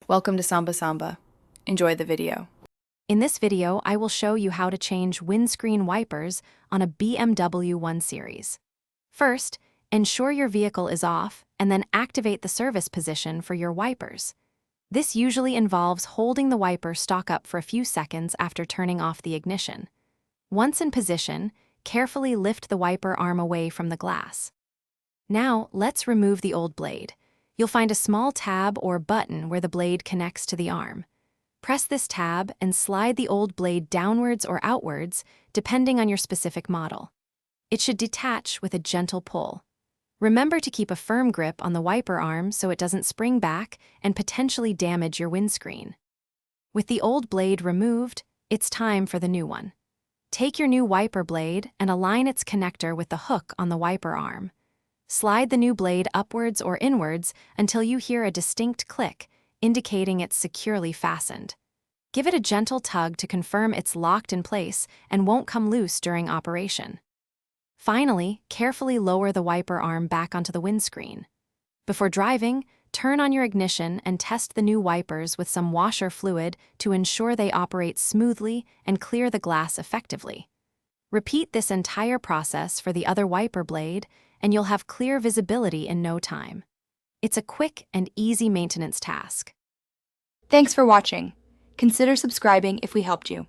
Welcome to Samba Samba. Enjoy the video. In this video, I will show you how to change windscreen wipers on a BMW 1 Series. First, ensure your vehicle is off and then activate the service position for your wipers. This usually involves holding the wiper stock up for a few seconds after turning off the ignition. Once in position, carefully lift the wiper arm away from the glass. Now, let's remove the old blade. You'll find a small tab or button where the blade connects to the arm. Press this tab and slide the old blade downwards or outwards, depending on your specific model. It should detach with a gentle pull. Remember to keep a firm grip on the wiper arm so it doesn't spring back and potentially damage your windscreen. With the old blade removed, it's time for the new one. Take your new wiper blade and align its connector with the hook on the wiper arm. Slide the new blade upwards or inwards until you hear a distinct click, indicating it's securely fastened. Give it a gentle tug to confirm it's locked in place and won't come loose during operation. Finally, carefully lower the wiper arm back onto the windscreen. Before driving, turn on your ignition and test the new wipers with some washer fluid to ensure they operate smoothly and clear the glass effectively. Repeat this entire process for the other wiper blade, and you'll have clear visibility in no time. It's a quick and easy maintenance task. Thanks for watching. Consider subscribing if we helped you.